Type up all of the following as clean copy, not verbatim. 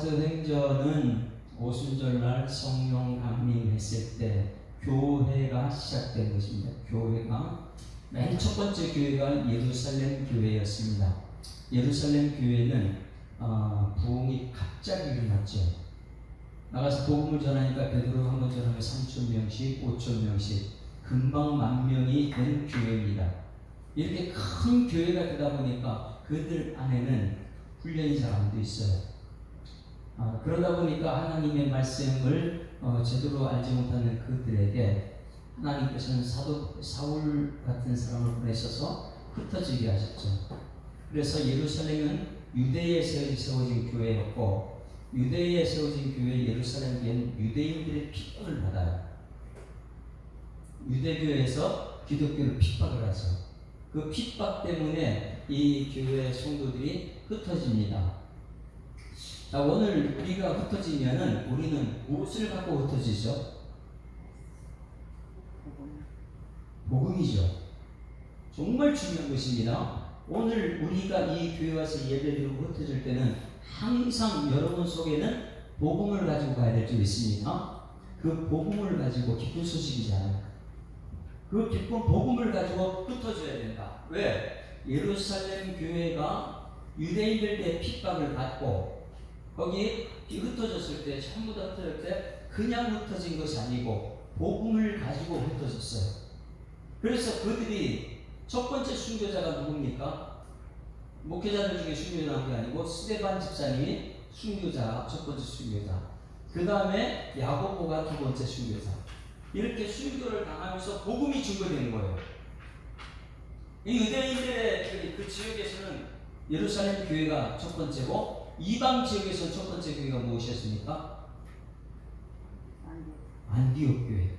사도행전은 오순절날 성령 강림했을 때 교회가 시작된 것입니다. 교회가 맨 첫 번째 교회가 예루살렘 교회였습니다. 예루살렘 교회는 부흥이 갑자기 일어났죠. 나가서 복음을 전하니까 베드로 한 번 전하면 3,000명씩 5,000명씩 금방 10,000명이 된 교회입니다. 이렇게 큰 교회가 되다 보니까 그들 안에는 훈련이 잘 안 돼 있어요. 그러다 보니까 하나님의 말씀을 제대로 알지 못하는 그들에게 하나님께서는 사도 사울 같은 사람을 보내셔서 흩어지게 하셨죠. 그래서 예루살렘은 유대에 세워진 교회였고, 유대에 세워진 교회 예루살렘 교회는 유대인들의 핍박을 받아요. 유대교회에서 기독교를 핍박을 하죠. 그 핍박 때문에 이 교회 성도들이 흩어집니다. 자, 오늘 우리가 흩어지면은 우리는 무엇을 갖고 흩어지죠? 복음이죠. 정말 중요한 것입니다. 오늘 우리가 이 교회 와서 예배드리고 흩어질 때는 항상 여러분 속에는 복음을 가지고 가야 될 줄 믿습니다. 그 복음을 가지고 기쁜 소식이잖아요. 그 기쁜 복음을 가지고 흩어져야 된다. 왜? 예루살렘 교회가 유대인들의 핍박을 받고 거기 흩어졌을 때, 전부 다 흩어질 때 그냥 흩어진 것이 아니고 복음을 가지고 흩어졌어요. 그래서 그들이 첫 번째 순교자가 누굽니까? 목회자들 중에 순교자한 게 아니고 스데반 집사님이 순교자, 첫 번째 순교자. 그 다음에 야고보가 두 번째 순교자. 이렇게 순교를 당하면서 복음이 증거되는 거예요. 이 유대인들의 그 지역에서는 예루살렘 교회가 첫 번째고, 이방 지역에서는 첫 번째 교회가 무엇이었습니까? 안디옥 교회.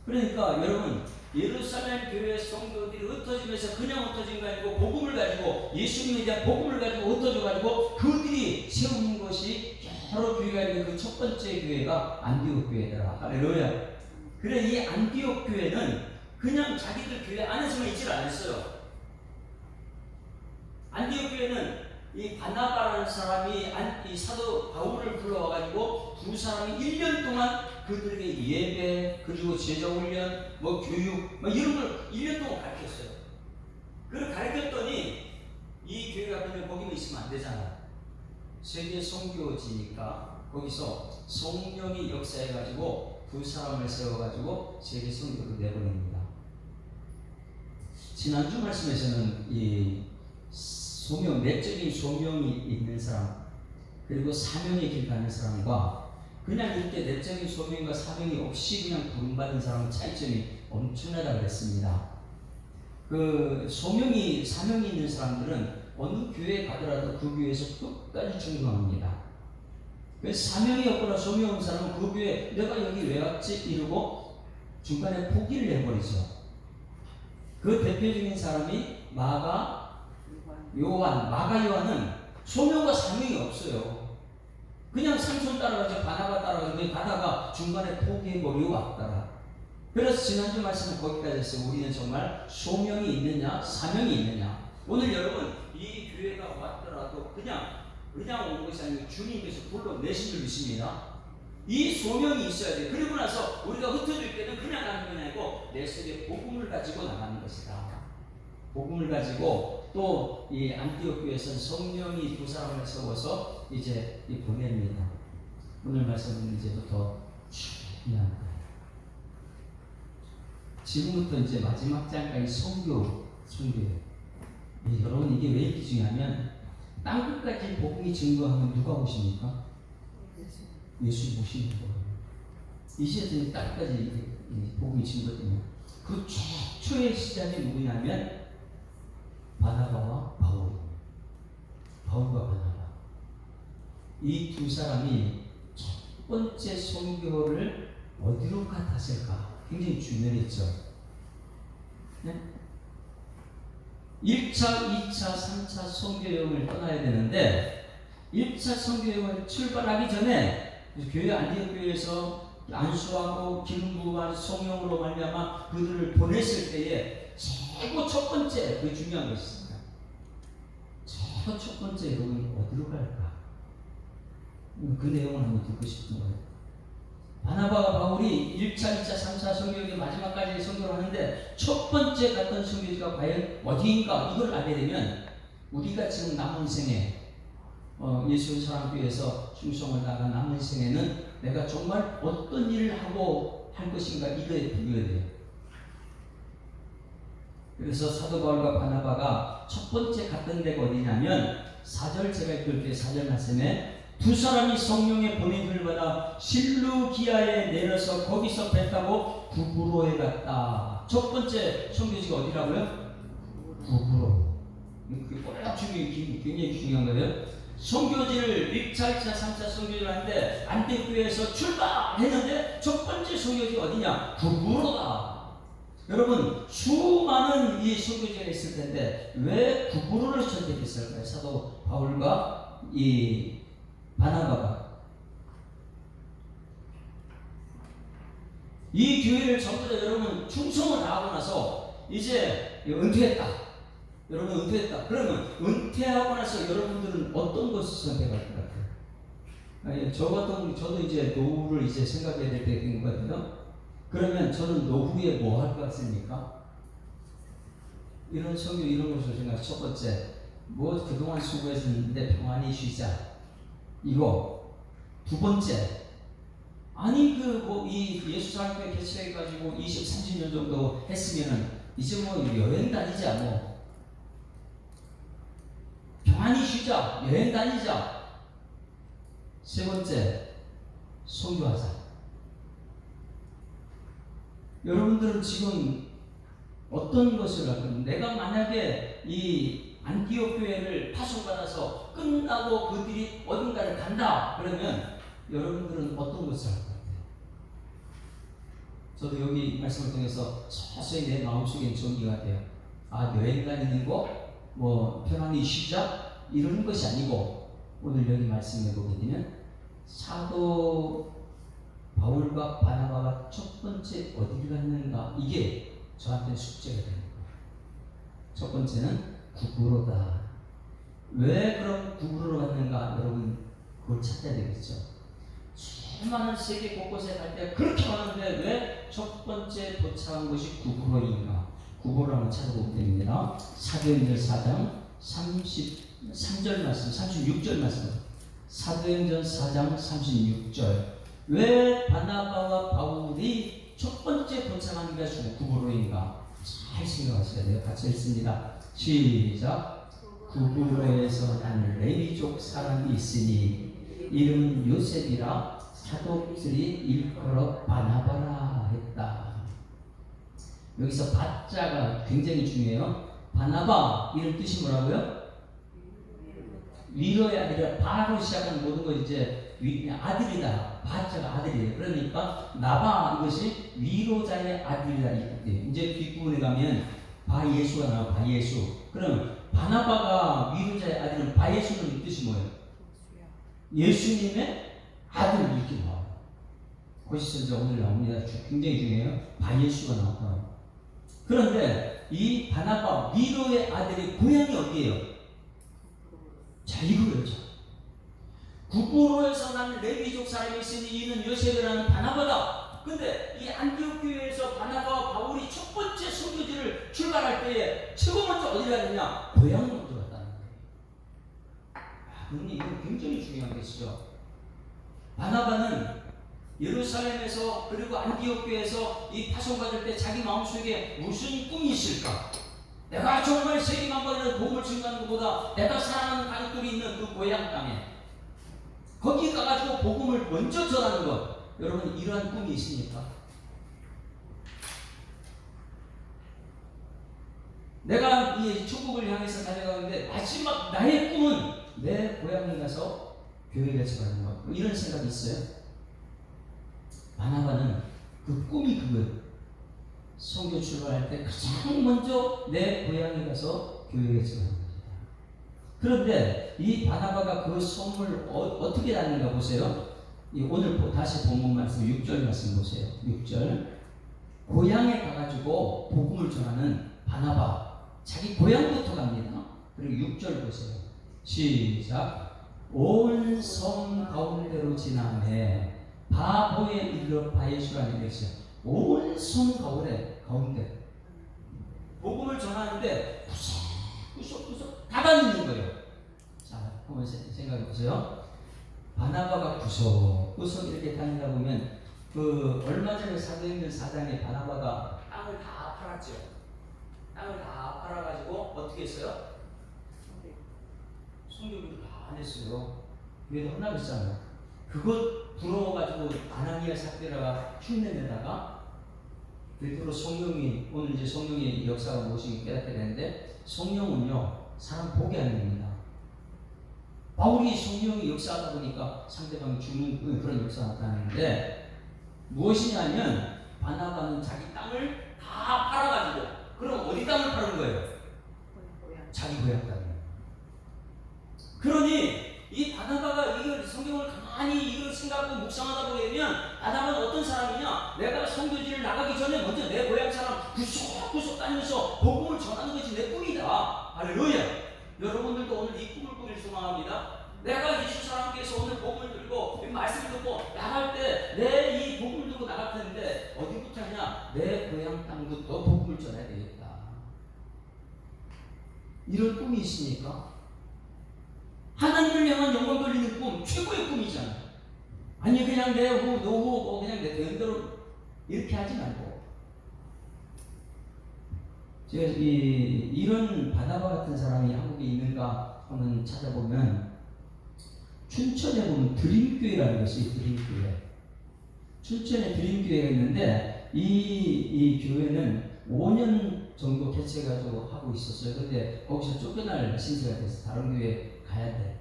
그러니까 여러분, 예루살렘 교회 성도들이 흩어지면서 그냥 흩어진 거 아니고 복음을 가지고, 예수님에 대한 복음을 가지고 흩어져 가지고 그들이 세우는 것이 여러 교회가 있는 그 첫 번째 교회가 안디옥 교회더라. 할렐루야. 그래, 이 안디옥 교회는 그냥 자기들 교회 안에서만 있질 않았어요. 안디옥 교회는 이 바나바라는 사람이 이 사도 바울을 불러와가지고 두 사람이 1년 동안 그들에게 예배, 그리고 제자훈련, 교육, 이런 걸 1년 동안 가르쳤어요. 그걸 가르쳤더니 이 교회가 그냥 거기만 있으면 안 되잖아. 세계 선교지니까 거기서 성령이 역사해가지고 두 사람을 세워가지고 세계 선교를 내보냅니다. 지난주 말씀에서는 이 소명, 내적인 소명이 있는 사람, 그리고 사명의 길 가는 사람과 그냥 이렇게 내적인 소명과 사명이 없이 그냥 부름받은 사람의 차이점이 엄청나다고 그랬습니다. 그 소명이, 사명이 있는 사람들은 어느 교회에 가더라도 그 교회에서 끝까지 충성합니다. 그래서 사명이 없거나 소명이 없는 사람은 그 교회 내가 여기 왜 왔지? 이러고 중간에 포기를 해버리죠. 그 대표적인 사람이 마가 요한은 소명과 사명이 없어요. 그냥 삼손 따라가서 바나바 따라가서 가다가 중간에 포기해버리고 왔더라. 그래서 지난주 말씀은 거기까지 했어요. 우리는 정말 소명이 있느냐 사명이 있느냐. 오늘 여러분 이 교회가 왔더라도 그냥 온 것이 아니고 주님께서 불러내신 줄 믿습니다. 이 소명이 있어야 돼요. 그리고 나서 우리가 흩어질 때는 그냥 가는 게 아니고 내 속에 복음을 가지고 나가는 것이다. 복음을 가지고 또 이 안디옥 교회에서는 성령이 두 사람을 세워서 이제 보냅니다. 오늘 말씀은 이제부터 중요합니다. 지금부터 이제 마지막 장까지 선교예요. 여러분 이게 왜 이렇게 중요하면 땅끝까지 복음이 증거하면 누가 오십니까? 예수 오시는 거예요. 이 시대에 땅끝까지 복음이 증거되면 그 최초의 시작이 누구냐면 바나바와 바울과 바나바. 이 두 사람이 첫 번째 선교를 어디로 갔을까? 굉장히 중요했죠. 네? 1차, 2차, 3차 선교여행을 떠나야 되는데 1차 선교여행을 출발하기 전에 교회 안디옥 교회에서 안수하고 기름 부음한 성령으로 말미암아 그들을 보냈을 때에 최고 첫 번째, 그 중요한 것이 있습니다. 최고 첫 번째 여러분 어디로 갈까? 그 내용을 한번 듣고 싶은 거예요. 바나바와 바울이 1차, 2차, 3차 선교지 마지막까지 선교를 하는데 첫 번째 갔던 선교지가 과연 어디인가 이걸 알게 되면 우리가 지금 남은 생에 예수 사랑교회에서 충성을 다한 남은 생에는 내가 정말 어떤 일을 하고 할 것인가 이거에 비교해야 돼요. 그래서 사도 바울과 바나바가 첫 번째 갔던 데가 어디냐면 4절 제가 읽을 때 4절 말씀에 두 사람이 성령의 보냄을 받아 실루기아에 내려서 거기서 배 타고 구브로에 갔다. 첫 번째 선교지가 어디라고요? 구브로. 그게 굉장히 중요한 거예요. 선교지를 1차, 2차, 3차 선교지를 하는데 안디옥교회에서 출발했는데 첫 번째 선교지 어디냐? 구브로다. 여러분 수많은 이 선교지가 있을 텐데 왜 구브로를 선택했을까요? 사도 바울과 이 바나바가 이 교회를 전부 다 여러분 충성을 다하고 나서 이제 은퇴했다. 여러분 은퇴했다. 그러면 은퇴하고 나서 여러분들은 어떤 것을 선택할 것 같아요? 아니, 저도 이제 노후를 이제 생각해야 될 때 된 것 같아요. 그러면 저는 노후에 뭐 할 것 같습니까? 이런 성경 이런 것을 생각. 첫 번째, 뭐 그동안 수고했는데 평안히 쉬자. 이거. 두 번째, 아니 이 예수 사랑교회 개척해가지고 20, 30년 정도 했으면은 이제 뭐 여행 다니자 뭐. 평안히 쉬자. 여행 다니자. 세 번째, 선교하자. 여러분들은 지금 어떤 것을 할 겁니까? 내가 만약에 이 안디옥 교회를 파송받아서 끝나고 그들이 어딘가를 간다 그러면 여러분들은 어떤 것을 할 것 같아요? 저도 여기 말씀을 통해서 서서히 내 마음속에 정리가 돼요. 아, 여행 다니는 거, 뭐 편안히 쉬자 이런 것이 아니고 오늘 여기 말씀해 보게 되면 사도 바울과 바나바가 첫 번째 어디를 갔는가 이게 저한테 숙제가 되는 거예요. 첫 번째는 구브로다. 왜 그럼 구브로로 갔는가 여러분 그걸 찾아야 되겠죠. 수많은 세계 곳곳에 갈 때 그렇게 많은데 왜 첫 번째 도착한 곳이 구브로인가? 구브로를 한번 찾아보면 됩니다. 사도행전 4장 33절 말씀 36절 말씀 사도행전 4장 36절 왜 바나바와 바울이 첫 번째 도착한 것이 구브로인가? 잘 생각하셔야 돼요. 같이 읽습니다. 시작. 구브로에서 난 레위족 사람이 있으니 이름은 요셉이라 사독들이 일컬어 바나바라 했다. 여기서 바자가 굉장히 중요해요. 바나바 이름 뜻이 뭐라고요? 위로의 아들이라 바로 시작하는 모든 것 이제 아들이다. 바자가 아들이에요. 그러니까 나바 이것이 위로자의 아들이다. 이제 뒷부분에 가면 바예수가 나와. 바예수. 그럼 바나바가 위로자의 아들은 바예수는 뜻이 뭐예요? 예수님의 아들 이렇게 나와요. 거기서 오늘 나옵니다. 굉장히 중요해요. 바예수가 나와요. 그런데 이 바나바 위로의 아들의 고향이 어디예요? 자, 이거예요. 구브로에서 난 레위족 사람이 있으니 이는 요셉이라는 바나바다. 근데 이 안디옥 교회에서 바나바와 바울이 첫 번째 선교지를 출발할 때에 최고 먼저 어디 가느냐? 고향 먼저 갔다는 거예요. 그런데 이건 굉장히 중요한 것이죠. 바나바는 예루살렘에서 그리고 안디옥 교회에서 이 파송받을 때 자기 마음속에 무슨 꿈이 있을까? 내가 정말 세계 만방에 복음을 증거하는 것보다 내가 사랑하는 가족들이 있는 그 고향 땅에 거기 가가지고 복음을 먼저 전하는 것. 여러분 이러한 꿈이 있습니까? 내가 이 천국을 향해서 달려가는데 마지막 나의 꿈은 내 고향에 가서 교회 개척하는 것. 이런 생각이 있어요. 바나바는 그 꿈이 그거예요. 선교 출발할 때 가장 먼저 내 고향에 가서 교회 개척하는 겁니다. 그런데 이 바나바가 그 소문을 어떻게 다는가 보세요. 오늘 다시 본문 말씀 6절 말씀 보세요. 6절 고향에 가가지고 복음을 전하는 바나바 자기 고향부터 갑니다. 그리고 6절 보세요. 시작. 온 섬 가운데로 지나매 바보에 이르러 바예수라는 것이요. 온 섬 가운데 복음을 전하는데 구석구석 다 다니는 거예요. 자, 한번 생각해 보세요. 바나바가 구석구석 이렇게 다니다 보면 그 얼마 전에 사도행전 4장에 바나바가 땅을 다 팔았죠. 땅을 다 팔아가지고 어떻게 했어요? 성교비도 다 안 했어요. 왜 혼나겠잖아요. 그것 부러워가지고 아나니아 삽비라가 흉내내다가 베드로 성령이 오늘 이제 성령의 역사가 무엇인지 깨닫게 되는데 성령은요 사람 보게 하는 겁니다. 바울이 성령이 역사하다 보니까 상대방이 죽는 그런 역사가 나타나는데 무엇이냐면 바나바는 자기 땅을 다 팔아가지고 그럼 어디 땅을 파는 거예요? 자기 고향 땅. 그러니 이 바나바가 이걸 성경을 가만히 이걸 생각하고 묵상하다 보면 바나바는 어떤 사람이냐? 내가 선교지를 나가기 전에 먼저 내 고향 사람 구석구석 다니면서 복음을 전하는 것이 내 꿈이다. 할렐루야. 여러분들도 오늘 이 꿈을 꾸길 소망합니다. 내가 예수 사람께서 오늘 복음을 들고 말씀을 듣고 나갈 때 내 이 복음을 들고 나갈 텐데 어디부터 하냐? 내 고향 땅부터 복음을 전해야 되겠다. 이런 꿈이 있으니까 하나님을 향한 영광 돌리는 꿈, 최고의 꿈이잖아요. 아니 그냥 내 노후 그냥 내 되는대로 이렇게 하지 말고 제가 이런 바나바 같은 사람이 한국에 있는가 한번 찾아보면 춘천에 보면 드림교회라는 것이 드림교회. 춘천에 드림교회가 있는데 이 교회는 5년 정도 개최가지고 하고 있었어요. 근데 거기서 쫓겨날 신세가 돼서 다른 교회에 가야 돼.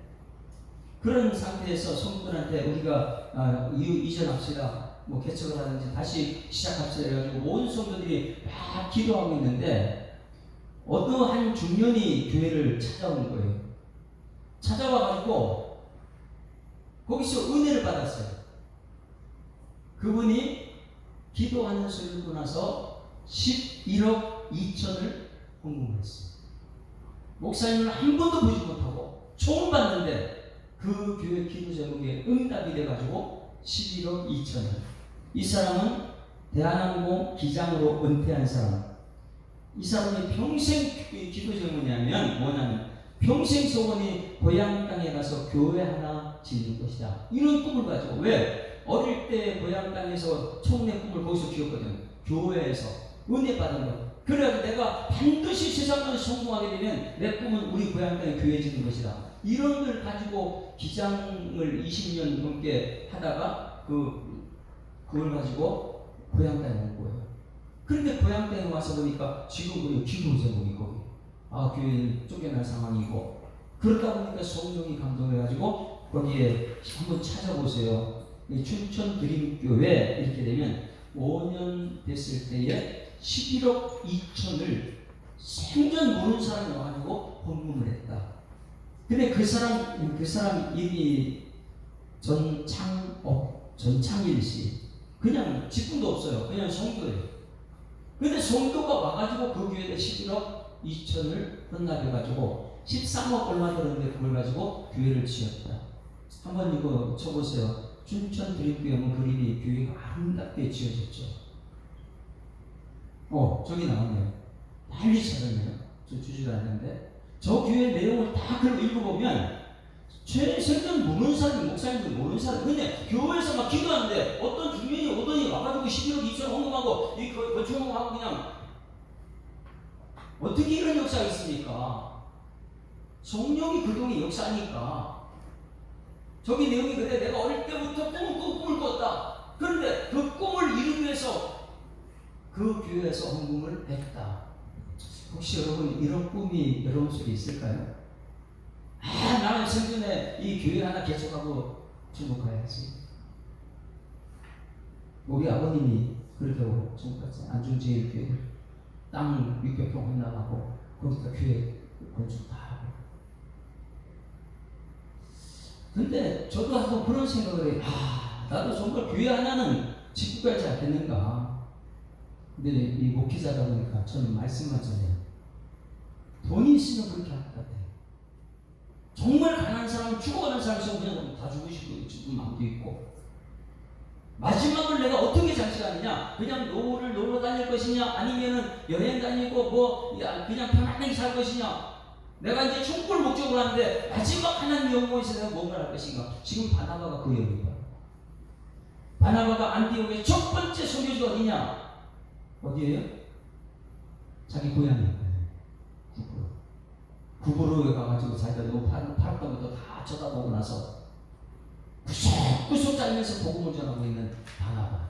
그런 상태에서 성도들한테 우리가 이전합시다. 뭐 개척을 하든지 다시 시작합시다. 해가지고 온 성도들이 막 기도하고 있는데 어떠한 중년이 교회를 찾아온 거예요. 찾아와가지고 거기서 은혜를 받았어요. 그분이 기도하는 소리를 듣고 나서 11억 2천을 헌금했어요. 목사님을 한 번도 보지 못하고 처음 봤는데 그 교회 기도 제목에 응답이 돼가지고 11억 2천을. 이 사람은 대한항공 기장으로 은퇴한 사람. 이 사람이 평생 기도 제목이냐면 뭐냐면 평생 소원이 고향 땅에 가서 교회 하나 짓는 것이다. 이런 꿈을 가지고 왜? 어릴 때 고향 땅에서 처음에 꿈을 거기서 키웠거든. 교회에서 은혜 받은 것. 그래서 내가 반드시 세상을 성공하게 되면 내 꿈은 우리 고향 땅에 교회 짓는 것이다. 이런 걸 가지고 기장을 20년 넘게 하다가 그걸 가지고 고향 땅에 온 거예요. 그런데 고향 땅에 와서 보니까 지금 우리 기도 제목이고 교회는 쫓겨날 상황이고 그러다 보니까 성령이 감동해가지고 거기에 한번 찾아보세요. 춘천 드림교회 이렇게 되면 5년 됐을 때에 11억 2천을 생전 모르는 사람이 와가지고 헌금을 했다. 근데 그 사람 이름이 전창일 씨. 그냥 직분도 없어요. 그냥 성도예요. 근데 성도가 와가지고 그 교회에 11억 2천을 헌납해가지고 13억 얼마 들었는데 그걸 가지고 교회를 지었다. 한번 이거 쳐보세요. 춘천 드림교회 오면 그림이 교회가 아름답게 지어졌죠. 저기 나오네요. 빨리 찾았네요. 저 주지도 않는데. 저 교회 내용을 다 읽어보면 생전 모르는 사람이 목사님도 모르는 사람. 근데 교회에서 막 기도하는데 어떤 중년이 오더니 와가지고 11억 2천 헌금하고 거충하고 그냥 어떻게 이런 역사가 있습니까? 성령이 그동안 역사하니까. 저기 내용이 그래. 내가 어릴 때부터 꿈을 꿨다. 그런데 그 꿈을 이루기 위해서 그 교회에서 헌금을 했다. 혹시 여러분 이런 꿈이 여러분 속에 있을까요? 나는 생전에 이 교회 하나 개척하고 천국 가야지. 우리 아버님이 그렇게 하고 천국 갔어요. 안중제일교회 땅 600평 헌납하고 거기다 교회 건축 다 하고. 근데 저도 한번 그런 생각을 해요. 나도 정말 교회 하나는 짓고 가지 않겠는가. 근데 이 목회자다 보니까 저는 말씀만 전해요. 돈이 있으면 그렇게 할 것 같아요. 정말 가난한 사람은 죽어가는 사람이 있으면 그냥 다 죽으시고 죽은 마음도 있고, 마지막을 내가 어떻게 장식하느냐, 그냥 노후를 놀러 다닐 것이냐, 아니면은 여행 다니고 뭐 그냥 편안하게 살 것이냐, 내가 이제 천국을 목적으로 하는데 마지막 하나님 영광에서 내가 뭔가 할 것인가. 지금 바나바가 그 영입니다. 바나바가 안디옥의 첫 번째 선교지가 어디냐? 어디예요? 자기 고향이에요. 구부로 가가지고 자기가 너무 팔았던 것도 다 쳐다보고 나서 구석구석 짜면서 복음을 전하고 있는 바나바.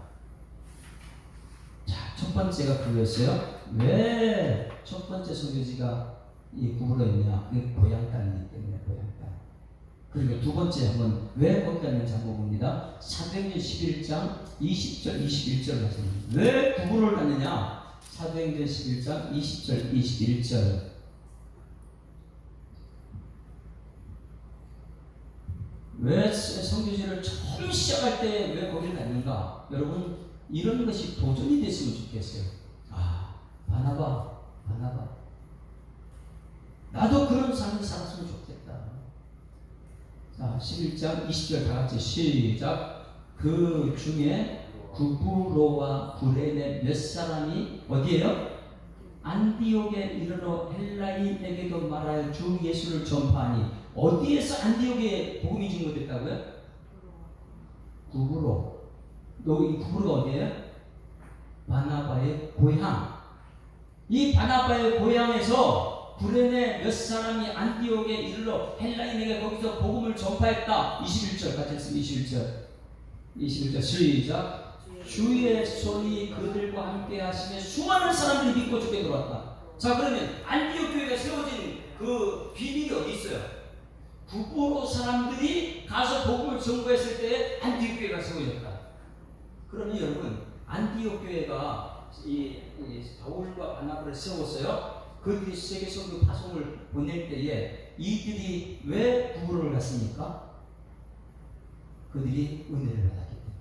자, 첫 번째가 그거였어요. 왜 첫 번째 선교지가 이 구부로 있냐? 그 고향 땅이기 때문에 고향 땅. 그리고 두 번째 한번 왜 거기 갔는지 한번 봅니다. 사도행전 11장 20절 21절 말씀. 왜 구부로를 갔느냐? 사도행전 11장 20절 21절. 왜 선교지를 처음 시작할 때 왜 거기를 갔는가? 여러분, 이런 것이 도전이 됐으면 좋겠어요. 아, 바나바. 나도 그런 삶을 살았으면 좋겠다. 자, 11장 20절 다 같이 시작. 그 중에 구부로와 구레네 몇 사람이 어디에요? 안디옥에 이르러 헬라인에게도 말하여 주 예수를 전파하니. 어디에서 안디옥에 복음이 증거됐다고요? 구부로. 여기 구부로가 어디예요? 바나바의 고향. 이 바나바의 고향에서 구레네 몇 사람이 안디옥에 이르러 헬라인에게 거기서 복음을 전파했다. 21절 같이 했습니다. 21절 시작. 주의 손이 그들과 함께 하시며 수많은 사람들이 믿고 주께 들어왔다. 자, 그러면 안디옥 교회가 세워진 그 비밀이 어디 있어요? 구부로 사람들이 가서 복음을 전거했을 때 안디옥 교회가 세워졌다. 그러면 여러분, 안디옥 교회가 이 바울과 바나바를 세웠어요. 그들이 세계 선교 파송을 보낼 때에 이들이 왜 구부로를 갔습니까? 그들이 은혜를 받았기 때문에.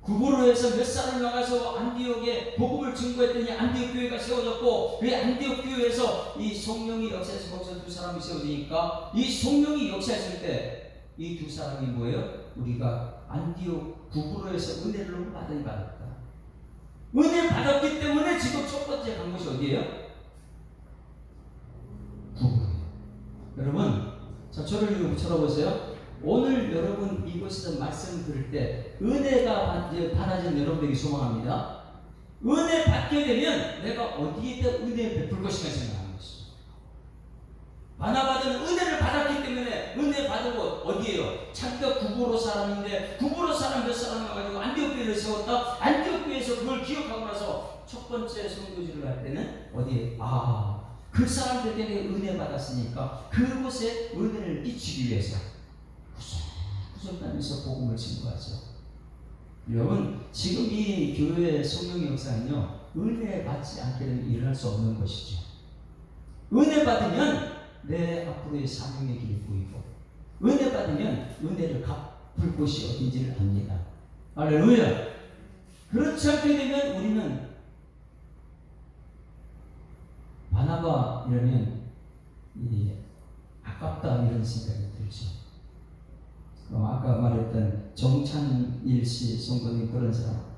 구부로에서 몇 사람이 나가서 안디옥에 복음을 증거했더니 안디옥 교회가 세워졌고, 그 안디옥 교회에서 이 성령이 역사해서 거기서 두 사람이 세워지니까, 이 성령이 역사했을 때 이 두 사람이 뭐예요? 우리가 안디옥 구부로에서 은혜를 받았다. 은혜 받았기 때문에 지금 첫 번째 간 곳이 어디예요? 구부로예요. 여러분, 자, 저를 쳐다보세요. 오늘 여러분 이곳에서 말씀 들을 때 은혜가 받아진 여러분들이 소망합니다. 은혜 받게 되면 내가 어디에다 은혜 베풀 것인가 생각하는 것이죠. 바나바는 은혜를 받았기 때문에 은혜 받은 곳 어디예요? 자기가 구부로 사람인데 구부로 사람 몇 사람 와가지고 안디옥 교회를 세웠다. 안디옥 교회에서 그걸 기억하고 나서 첫 번째 선교지를 할 때는 어디에? 그 사람들에게 은혜 받았으니까 그곳에 은혜를 끼치기 위해서 구속다면서 복음을 증거하죠. 여러분, 지금 이 교회의 성령 역사는요, 은혜 받지 않게 되면 일어날 수 없는 것이죠. 은혜 받으면 내 앞으로의 사명의 길이 보이고, 은혜 받으면 은혜를 갚을 곳이 어딘지를 압니다. 할렐루야. 그렇지 않게 되면 우리는 바나바 이러면 아깝다 이런 생각이 들죠. 아까 말했던 정찬일 씨 성도님 그런 사람,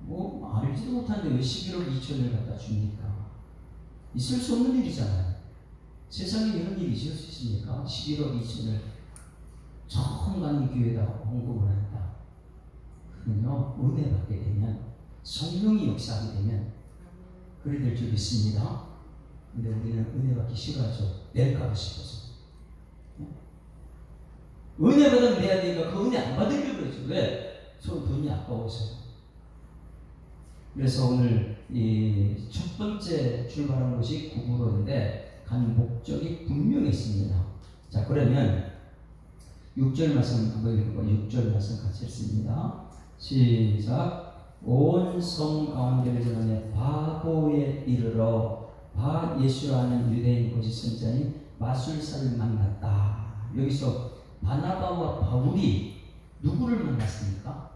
뭐 알지도 못하는데 왜 11억 2천을 갖다 줍니까? 있을 수 없는 일이잖아요. 세상에 이런 일이 있을 수 있습니까? 11억 2천을 처음 가는 교회에다 헌금을 한다. 그러면요, 은혜 받게 되면, 성령이 역사하게 되면 그래 될 줄 믿습니다. 근데 우리는 은혜 받기 싫어하죠. 낼까 싶어서. 은혜 받으면 내야 되니까 그 은혜 안 받으려고 그러죠. 왜? 서로 돈이 아까워서. 그래서 오늘 이 첫 번째 출발한 곳이 구부로인데 간 목적이 분명했습니다. 자, 그러면 6절 말씀 한번 읽고 6절 말씀 같이 읽습니다. 시작. 온 성 가운데를 전하여 바보에 이르러 바 예수라는 유대인 거짓 선자인 마술사를 만났다. 여기서 바나바와 바울이 누구를 만났습니까?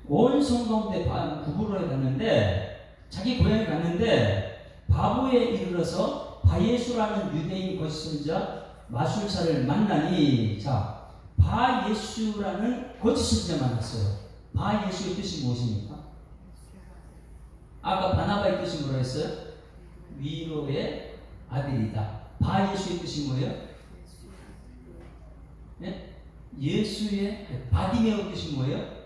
온 성 가운데 구부로에 갔는데 자기 고향에 갔는데 바보에 이르러서 바예수라는 유대인 거짓 선지자 마술사를 만나니, 자, 바예수라는 거짓 선지자 만났어요. 바예수의 뜻이 무엇입니까? 아까 바나바의 뜻이 뭐라 했어요? 위로의 아들이다. 바예수의 뜻이 뭐예요? 네? 예수의, 바디메오 뜻이 뭐예요?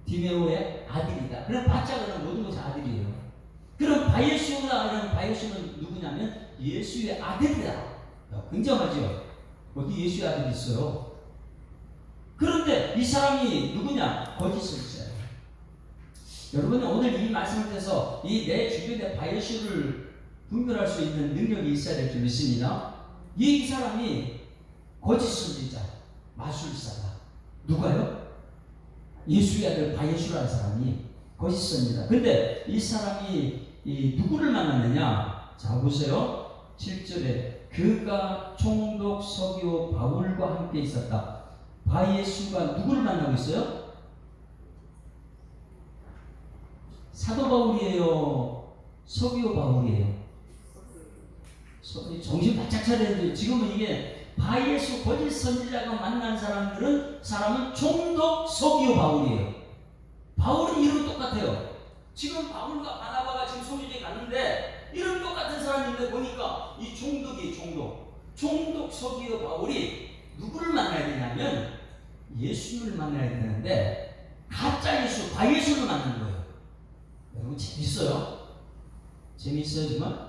디메오의 아들이다. 그럼 바자가 그런 모든 것이 아들이에요. 그럼 바예수가, 바예수는 누구냐면 예수의 아들이다. 굉장하죠? 어디 예수의 아들이 있어요? 그런데 이 사람이 누구냐? 거짓 선지자예요. 여러분, 오늘 이 말씀을 통해서 이 내 주변의 바예수를 분별할 수 있는 능력이 있어야 될 줄 믿습니다. 이 사람이 거짓 선지자, 마술사다. 누가요? 예수의 아들 바예수라는 사람이 거짓 선지자. 근데 이 사람이 누구를 만났느냐? 자, 보세요. 7절에 그가 총독 서기오 바울과 함께 있었다. 바예수가 누구를 만나고 있어요? 사도 바울이에요? 서기오 바울이에요? 정신 바짝 차려야 돼요. 지금은 이게 바예수 거짓 선지자가 만난 사람은 총독 서기오 바울이에요. 바울은 이름 똑같아요. 지금 바울과 바나바가 지금 소유지에 갔는데 이름 똑같은 사람인데 보니까 이 총독이 총독 서기오 바울이 누구를 만나야 되냐면 예수를 만나야 되는데 가짜 예수 바예수를 만난 거예요. 여러분, 재밌어요? 재밌어지만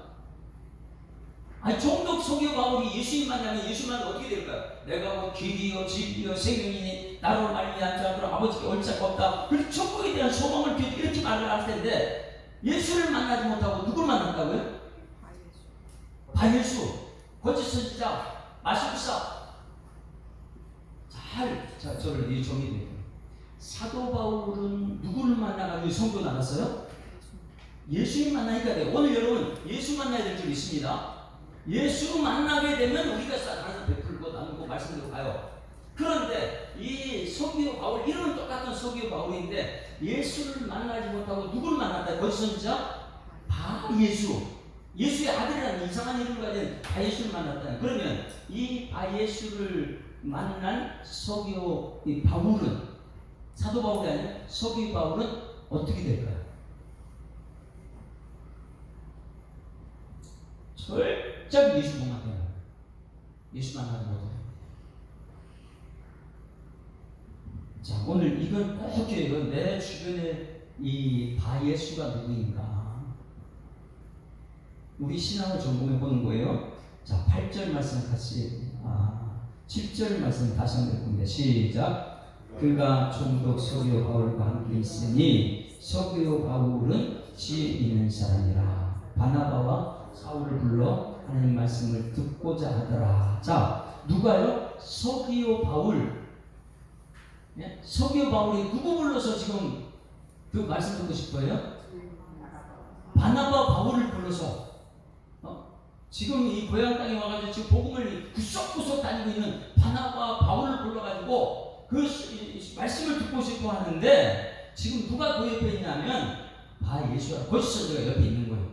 총독 서기오 바울이 예수님 만나면 예수 만나면 어떻게 될까요? 내가 뭐 길이요 진리요 생명이니 나로 말미암지 않도록 아버지께 얼짝 없다. 그리고 천국에 대한 소망을 비워 이렇게 말을 할 텐데 예수를 만나지 못하고 누구를 만났다고요? 바예수, 거짓 선지자, 마술사. 저를 이 정리돼요. 사도 바울은 누구를 만나가지고 성도 나갔어요? 예수님 만나니까 돼요. 오늘 여러분 예수 만나야 될 줄 있습니다. 예수 만나게 되면 우리가 항상 베풀고 나누고 말씀대로 가요. 그런데 이 서기오 바울, 이름은 똑같은 서기오 바울인데 예수를 만나지 못하고 누구를 만났다? 거짓 선지자 바예수, 예수의 아들이라는 이상한 이름을 가진 바예수를 만났다. 그러면 이 바예수를 만난 서기오 바울은, 사도 바울이 아니라 서기오 바울은 어떻게 될까요? 절대 예수 못 만나요. 예수 만나지 못해요. 자, 오늘 이건 꼭 기억해요. 내 주변에 이 바예수가 누구인가? 우리 신앙을 점검해 보는 거예요. 자, 8절 말씀 같이, 7절 말씀 다시 한번 읽습니다. 시작. 그가 총독 서기오 바울과 함께 있으니 서기오 바울은 지혜 있는 사람이라 바나바와 사울을 불러 하나님 말씀을 듣고자 하더라. 자, 누가요? 서기오 바울. 네? 서기오 바울이 누구 불러서 지금 그 말씀 듣고 싶어요? 바나바 바울을 불러서 지금 이 고향 땅에 와가지고 지금 복음을 구석구석 다니고 있는 바나바 바울을 불러가지고 그 말씀을 듣고 싶어 하는데 지금 누가 그 옆에 있냐면 바예수가 거짓 선지자가 옆에 있는 거예요.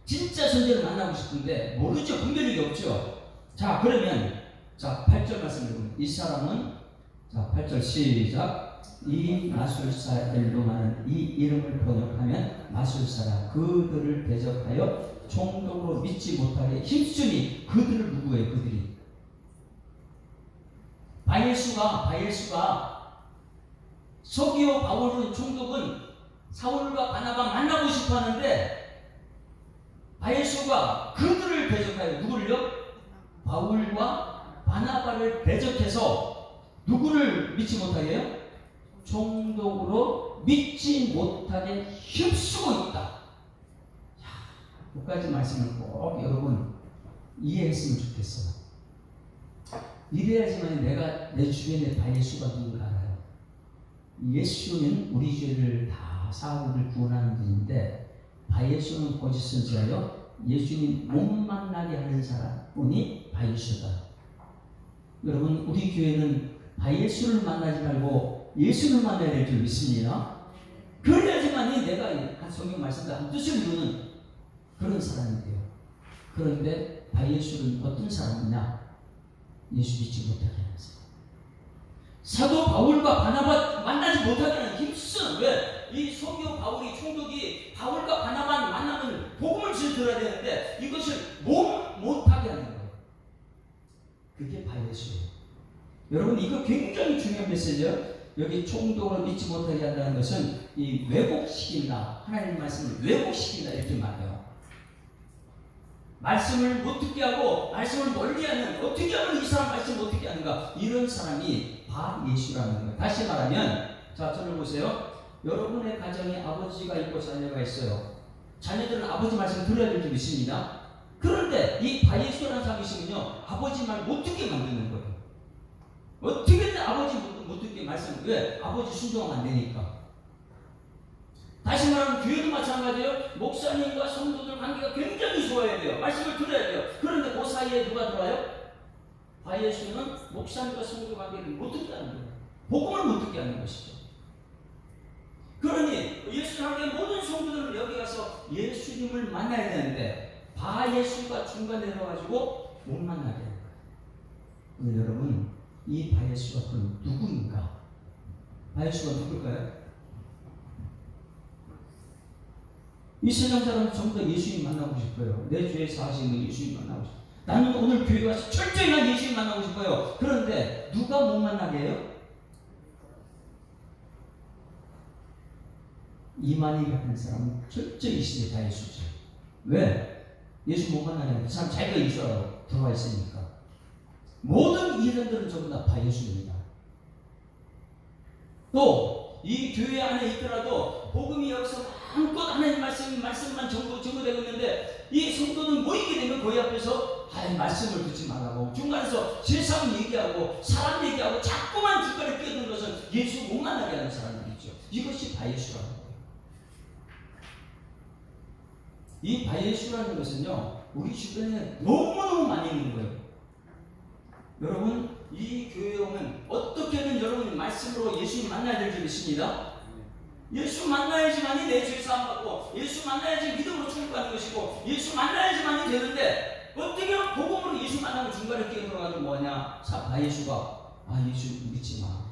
진짜 선지자를 만나고 싶은데 모르죠. 분별력이 없죠. 자, 그러면 8절 말씀 읽으면 이 사람은, 자, 8절 시작. 이 마술사 엘로마는 이 이름을 번역하면 마술사라. 그들을 대적하여 총독으로 믿지 못하게 힘쓰니. 그들을 누구예요? 그들이 바예수가 서기오 바울은 총독은 사울과 바나바 만나고 싶어 하는데 바예수가 그들을 대적하여 누구를요? 바울과 바나바를 대적해서 누구를 믿지 못하게 해요? 총독으로 믿지 못하게 힘쓰고 있다. 여기까지 말씀을 꼭 여러분 이해했으면 좋겠어요. 이래야지만 내가 내 주변에 바예수가 누군가 알아요. 예수는 우리 죄를 다 사하고 구원하는 분인데 바예수는 거짓 선지자요. 예수님 못 만나게 하는 사람이 바예수다. 여러분, 우리 교회는 바예수를 만나지 말고 예수를 만나야 될 줄 믿습니다. 그래야지만이 내가 성경 말씀과 한 뜻을 이루는 그런 사람이 돼요. 그런데 바예술은 어떤 사람이냐? 예수 믿지 못하게 하는 사람. 사도 바울과 바나바 만나지 못하게 하는 힘쓰는 왜? 이 소교 바울이 총독이 바울과 바나바 만나면 복음을 들어야 되는데 이것을 못하게 하는 거예요. 그게 바예술이에요. 여러분 이거 굉장히 중요한 메시지예요. 여기 총독을 믿지 못하게 한다는 것은 이 왜곡시킨다. 하나님 말씀을 왜곡시킨다 이렇게 말해요. 말씀을 못 듣게 하고 말씀을 멀리하는 어떻게 하면 이 사람 말씀 못 듣게 하는가 이런 사람이 바예수라는 거예요. 다시 말하면 자 저를 보세요. 여러분의 가정에 아버지가 있고 자녀가 있어요. 자녀들은 아버지 말씀 들어야 될 줄 믿습니다. 그런데 이 바예수라는 사람이 있으면요 아버지 말 못 듣게 만드는 거예요. 어떻게든 아버지 못 듣게 말씀 왜? 아버지 순종하면 안 되니까. 다시 말하면 교회도 마찬가지예요. 목사님과 성도들 관계가 굉장히 좋아야 돼요. 말씀을 들어야 돼요. 그런데 그 사이에 누가 들어와요? 바예수는 목사님과 성도 관계를 못 듣게 하는 거예요. 복음을 못 듣게 하는 것이죠. 그러니 예수 함께 모든 성도들은 여기 가서 예수님을 만나야 되는데 바예수가 중간에 들어가지고 못 만나게 하는 거예요. 오늘 여러분 이 바예수가 그럼 누구인가? 바예수가 누굴까요? 이 세상 사람은 전부 다 예수님 만나고 싶어요. 내 주에 사시는 예수님 만나고 싶어요. 나는 오늘 교회 가서 철저히 난 예수님 만나고 싶어요. 그런데 누가 못 만나게 해요? 이만희 같은 사람은 철저히 이 시대에 다 예수죠. 왜? 예수 못 만나냐고. 그 사람 자기가 예수라고 들어와 있으니까. 모든 이단들은 전부 다 바예수입니다. 또 이 교회 안에 있더라도 복음이 여기서 마음껏 하나님 말씀만 전거되고 있는데 이 성도는 모이게 되면 거기 앞에서 말씀을 듣지 말라고 중간에서 세상 얘기하고 사람 얘기하고 자꾸만 중간에 끼어드는 것은 예수 못 만나게 하는 사람들이죠. 이것이 바예수라는 거예요. 이 바예수라는 것은요 우리 주변에 너무너무 많이 있는 거예요. 여러분 이 교회에 오면 어떻게든 여러분이 말씀으로 예수님 만나야 될 줄 믿습니다. 예수 만나야지만이 내 죄 사함 받고 예수 만나야지 믿음으로 충분하는 것이고 예수 만나야지만이 되는데 어떻게 복음으로 예수 만나면 중간에 끼어들어가지고 뭐냐 바예수가 예수 믿지 마.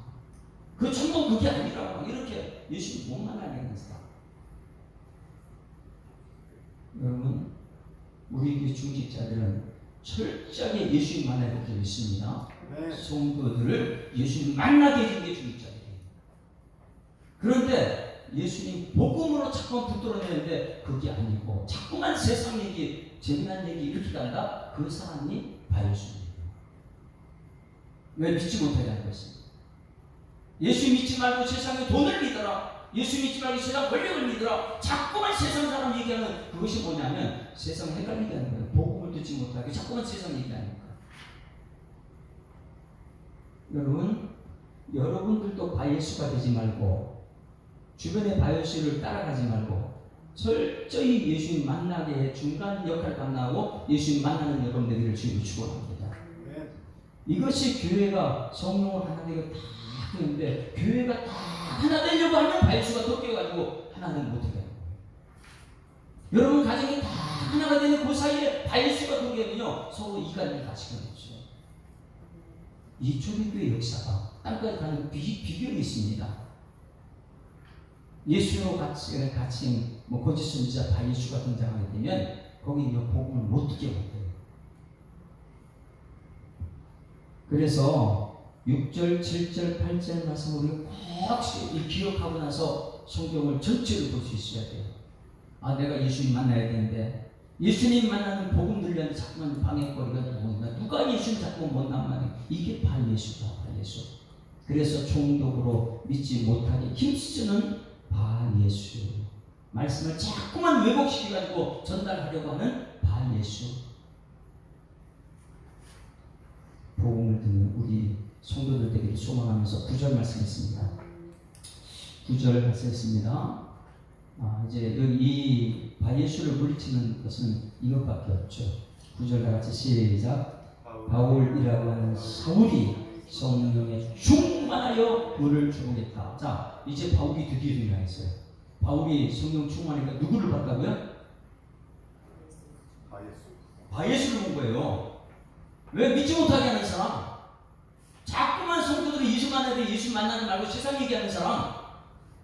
그 전부 그게 아니라고 이렇게 예수 못 만나게 하는 사람. 여러분 우리 교회 중직자들은 철저하게 예수님 만나야 될 줄 믿습니다. 성도들을 예수님 만나게 해주는 게 중직자들이에요. 그런데 예수님 복음으로 자꾸만 붙들어내는데 그게 아니고 자꾸만 세상 얘기, 재미난 얘기 이렇게 간다? 그 사람이 바예수입니다. 왜 믿지 못하게 하는 것입니다. 예수 믿지 말고 세상에 돈을 믿어라. 예수 믿지 말고 세상 권력을 믿어라. 자꾸만 세상 사람 얘기하는 그것이 뭐냐면 세상 헷갈리게 하는 거예요. 복음을 듣지 못하게 자꾸만 세상 얘기하니까. 여러분들도 바예수가 되지 말고 주변의 바예수를 따라가지 말고 철저히 예수님 만나게 중간 역할을 감당하고 예수님 만나는 여러분들을 지금 축원합니다. 이것이 교회가 성령을 하나 되고 다 하는데 교회가 다 하나 되려고 하면 바예수가 더 깨가지고 하나는 못하게 하는 거예요. 여러분 가정이 다 하나가 되는 그 사이에 바예수가 들어오면요 서로 이간이 같이 가겠죠. 이 초대교회 역사가 땅까지 가는 비결이 있습니다. 예수로 같이 거짓 선지자 바예수가 등장하게 되면 거기는 복음을 못 듣게 못해요. 그래서 6절, 7절, 8절 말씀을 우리가 꼭 기억하고 나서 성경을 전체를 볼 수 있어야 돼요. 내가 예수님 만나야 되는데 예수님 만나는 복음 들려는 자꾸만 방해거리가 나온다. 누가 예수님 자꾸만 못 만나는 이게 바예수다. 바예수. 그래서 총독으로 믿지 못하게 힘쓰는 바예수. 말씀을 자꾸만 왜곡시켜가지고 전달하려고 하는 바예수. 복음을 듣는 우리 성도들 되기를 소망하면서 9절 말씀했습니다. 9절 말씀했습니다. 이제 여기 이 바예수를 물리치는 것은 이것밖에 없죠. 9절 다 같이 시작. 바울이라고 하는 사울이 성령에 충만하여 그를 주목했다. 자, 이제 바울이 드디어 등장했어요. 바울이 성령 충만하니까 누구를 봤다고요? 바예수를 본 거예요. 왜? 믿지 못하게 하는 사람, 자꾸만 성도들이 예수 만나야 돼, 예수 만나는 말고 세상 얘기하는 사람,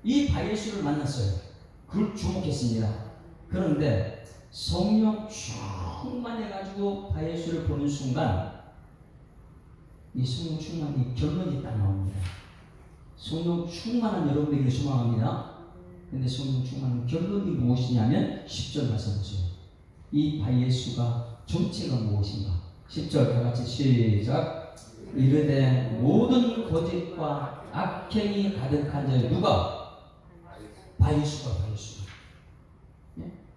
이 바예수를 만났어요. 그걸 주목했습니다. 그런데 성령 충만해가지고 바예수를 보는 순간 이 성령 충만이 결론이 딱 나옵니다. 성령 충만한 여러분에게 소망합니다. 근데 성령 충만한 결론이 무엇이냐면 10절 말씀 보세요. 이 바예수가 정체가 무엇인가? 10절 다 같이 시작. 이르되 모든 거짓과 악행이 가득한 자여. 누가? 바예수가.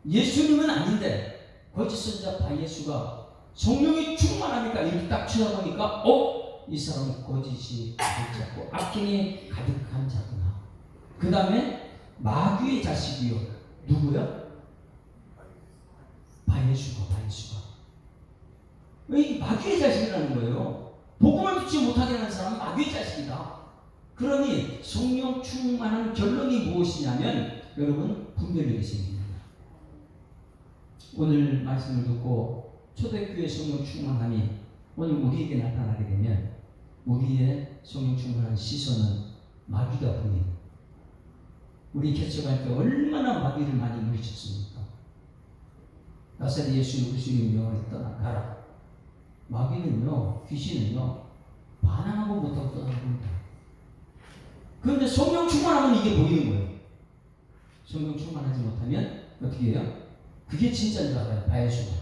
예수님은 아닌데 거짓 선자 바예수가 성령이 충만하니까 이렇게 딱 쳐다보니까 이 사람은 거짓이 가득 잡고 악행이 가득한 자구나. 그 다음에 마귀의 자식이요. 누구야? 바예수가. 왜 마귀의 자식이라는 거예요? 복음을 듣지 못하게 하는 사람은 마귀의 자식이다. 그러니 성령 충만한 결론이 무엇이냐면 여러분 분별력이 생깁니다. 오늘 말씀을 듣고 초대교회 성령 충만함이 오늘 우리에게 나타나게 되면 우리의 성령 충만한 시선은 마귀가 보입니다. 우리 개척할 때 얼마나 마귀를 많이 물리쳤습니까? 나사렛 예수 그리스도의 명을 떠나가라. 마귀는요, 귀신은요, 반항하고 못하고 떠나갑니다. 그런데 성령 충만하면 이게 보이는 거예요. 성령 충만하지 못하면 어떻게 해요? 그게 진짜인 줄 알아요. 바예수가.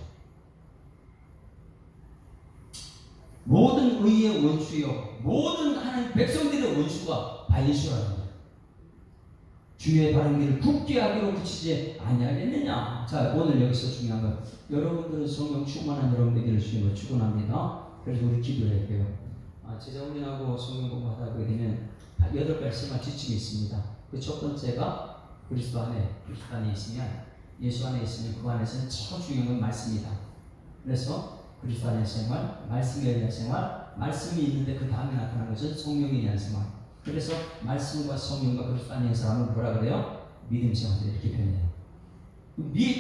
모든 의의 원수요, 모든 하나님 백성들의 원수가 바예수라는 거예요. 주의 바른 길을 굳게 하기로 그치지 아니하겠느냐. 자, 오늘 여기서 중요한 건 여러분들은 성령 충만한 여러분들을 주님을 축원합니다. 그래서 우리 기도해야 돼요. 제자훈련하고 성령 공부하다 보게 되면 8가지 지침이 있습니다. 그 첫 번째가 그리스도 안에 있으면, 예수 안에 있으면 그 안에서는 참 중요한 건 말씀이다. 그래서 그리스도 안의 생활, 말씀에 의한 생활, 말씀이 있는데 그 다음에 나타나는 것은 성령에 의한 생활. 그래서 말씀과 성령과 그리스도 안에 있는 사람은 뭐라 그래요? 믿음 생활. 이렇게 표현해요.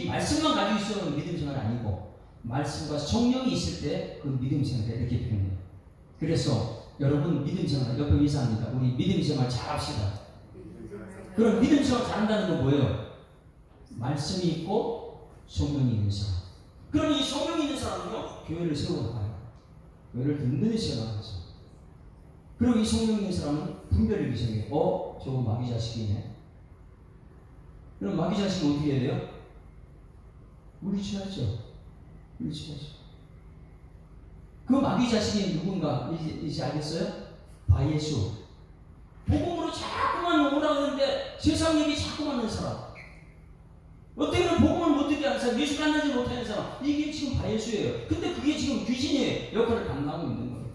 말씀만 가지고 있으면 믿음 생활 아니고 말씀과 성령이 있을 때 그 믿음 생활 이렇게 표현해요. 그래서 여러분 믿음 생활, 옆에 이사합니다. 우리 믿음 생활 잘합시다. 그럼 믿음 생활 잘한다는 건 뭐예요? 말씀이 있고 성령이 있는 사람. 그럼 이 성령이 있는 사람은요, 교회를 세워나가요. 교회를 든든히 세워나가죠. 그리고 이 성령이 있는 사람은 분별력이 생겨요. 저거 마귀 자식이네. 그럼 마귀 자식은 어떻게 해야 돼요? 물리쳐야죠. 그 마귀 자식이 누군가 이제 알겠어요? 바예수. 복음으로 자꾸만 오라고 하는데 세상 얘기 자꾸만 하는 사람. 어떻게 보면 복음을 못 듣게 하는 사람, 예수 만나지 못하는 사람, 이게 지금 바예수예요. 근데 그게 지금 귀신의 역할을 감당하고 있는 거예요.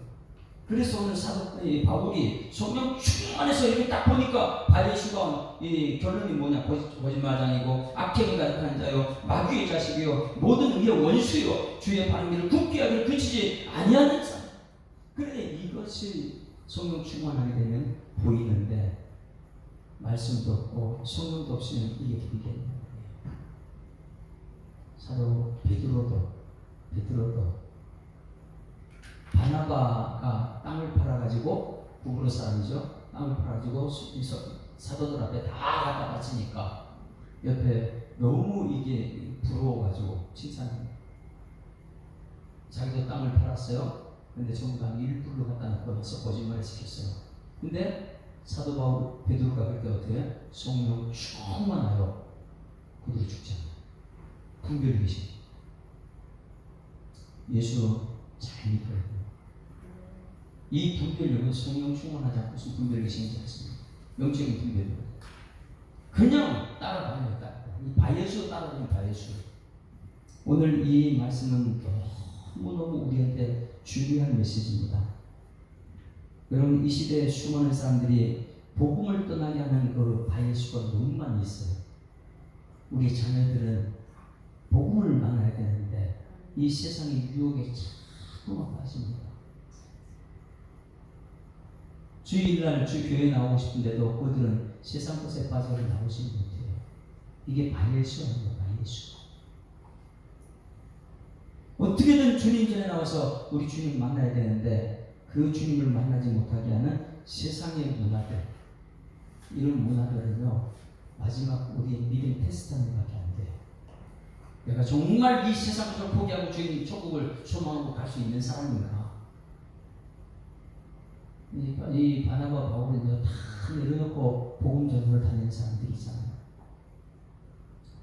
그래서 오늘 바울이 성령 충만해서 이렇게 딱 보니까 바예수가 이 결론이 뭐냐? 거짓말장이고 악행이 가득한 자요, 마귀의 자식이요, 모든 의의 원수요, 주의 바른 길을 굳게 하기를 그치지 아니하는 사람. 그런데 이것이 성령 충만하게 되면 보이는데 말씀도 없고 성령도 없으면 이게 되겠냐? 사도 베드로도 바나바가 땅을 팔아가지고 부부로 사람이죠. 땅을 팔아가지고 사도들 앞에 다 갖다 바치니까 옆에 너무 이게 부러워가지고 칭찬해요. 자기도 땅을 팔았어요. 근데 전부 다 일불로 갖다 놓고 나서 거짓말을 시켰어요. 근데 사도 바울 베드로가 그때 어떻게 해요? 성령 충만하여 그들이 죽지 않아요. 분별이 계신 예수 잘 믿어야 돼요. 이 분별력은 성령 충만하지 않고 무슨 분별력이 생기지 않습니다. 영적인 분별력. 그냥 따라다녀요. 이 바예수 따라다니는 바예수. 오늘 이 말씀은 너무너무 우리한테 중요한 메시지입니다. 여러분, 이 시대에 수많은 사람들이 복음을 떠나게 하는 그 바예수가 너무 많이 있어요. 우리 자녀들은 복음을 만나야 되는데 이 세상의 유혹에 자꾸만 빠집니다. 주일날 주 교회에 나오고 싶은데도 그들은 세상 것에 빠져 나오지 못해요. 이게 바예수입니다. 바예수. 어떻게든 주님 전에 나와서 우리 주님 만나야 되는데 그 주님을 만나지 못하게 하는 세상의 문화들, 이런 문화들은요 마지막 우리 믿음 테스트하는 것밖에 안 돼요. 내가 정말 이 세상을 포기하고 주님 천국을 소망하고 갈 수 있는 사람인가? 이 바나바 바울은요 다 내려놓고 복음 전도를 다니는 사람들이 있잖아요.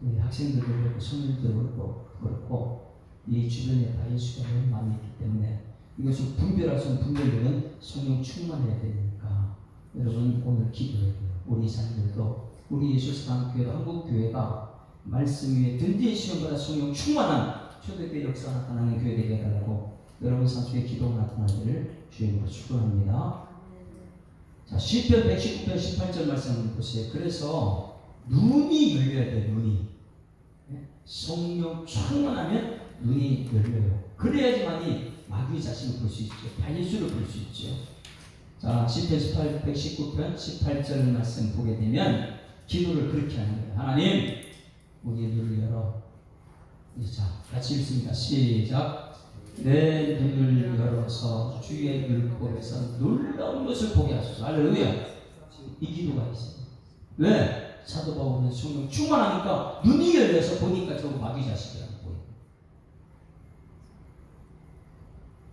우리 학생들도 그렇고 청년들도 그렇고 이 주변에 바예수가 너무 많이 있기 때문에 이것을 분별할 수 있는 분별력은 성령 충만해야 되니까 여러분 오늘 기도해야 돼요. 우리 이사님들도 우리 예수사랑교회 한국교회가 말씀 위에 든든히 시험받아 성령 충만한 초대교회 역사 나타나는 교회 되게 해달라고 여러분 삶 속에 기도가 나타나기를 주님으로 축원합니다. 자, 시편 119편 18절 말씀을 보세요. 그래서 눈이 열려야 돼요. 눈이 성령 충만하면 눈이 열려요. 그래야지만이 마귀 자신을 볼 수 있죠. 바예수를 볼 수 있죠. 자, 시편 119편 18절 말씀 보게 되면 기도를 그렇게 하는 거예요. 하나님, 우리의 눈을 열어. 자, 같이 읽습니다. 시작. 내 눈을 열어서 주의 율법에서 놀라운 것을 보게 하소서. 할렐루야. 이 기도가 있어요. 왜? 사도 바울은 성령 충만하니까 눈이 열려서 보니까 저거 마귀 자식이라고 보여요.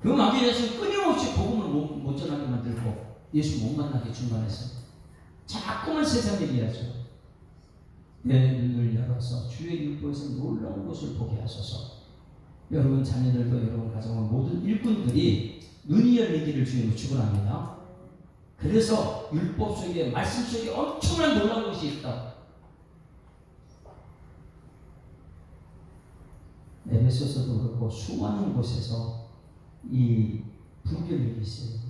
그 마귀 자식은 끊임없이 복음을 못 전하게 만들고 예수 못 만나게 중간에서 자꾸만 세상 얘기하죠. 내 눈을 열어서 주의 율법에서 놀라운 것을 보게 하소서. 여러분 자녀들도 여러분 가정은 모든 일꾼들이 눈이 열리기를 주님으로 축원합니다. 그래서 율법 속에 말씀 속에 엄청난 놀라운 것이 있다. 에베소서도 그렇고 수많은 곳에서 이 분별력이 있어요.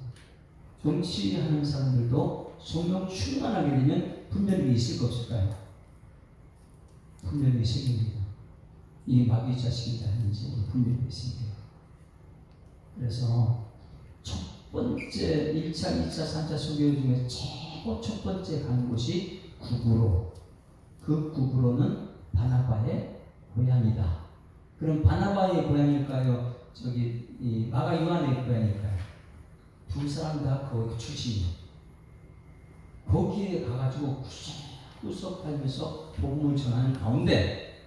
정치하는 사람들도 성령 충만하게 되면 분별력이 있을 거 없을까요? 분별력이 생깁니다. 이 마귀 자식이다 아닌지 분별력이 생겨요. 그래서 첫 번째 1차, 2차, 3차 설교 중에 최고 첫 번째 가는 곳이 구브로. 그 구브로는 바나바의 고향이다. 그럼 바나바의 고향일까요? 저기 이 마가 요한의 고향일까요? 두 사람 다 거기 출신이에요. 거기에 가가지고 구석구석 살면서 복음을 전하는 가운데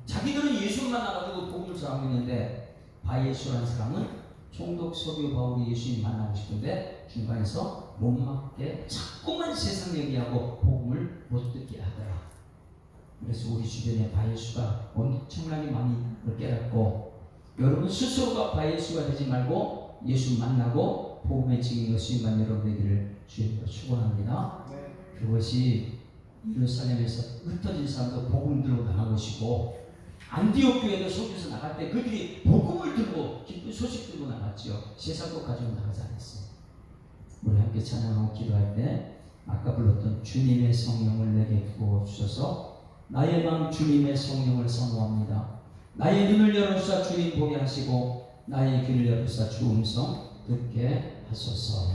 자기들은 예수만 나가지고 복음을 전하고 있는데 바예수라는 사람은 총독 서교 바울이 예수님 만나고 싶은데 중간에서 못 맞게 자꾸만 세상 얘기하고 복음을 못 듣게 하더라. 그래서 우리 주변에 바예수가 엄청나게 많이 깨닫고 여러분 스스로가 바예수가 되지 말고 예수 만나고 복음의 증인 것이만 여러분에게를 주님으로 축원합니다. 그것이 예루살렘에서 흩어진 사람도 복음 들고 나간 것이고 안디옥 교회도 속에서 나갈 때 그들이 복음을 들고 기쁜 소식 들고 나갔죠. 세상도 가지고 나가지 않았어요. 우리 함께 찬양하고 기도할 때 아까 불렀던 주님의 성령을 내게 부어 주셔서 나의 마음 주님의 성령을 선호합니다. 나의 눈을 열어주사 주님 보게 하시고 나의 귀를 열어주사 주 음성 듣게 하소서.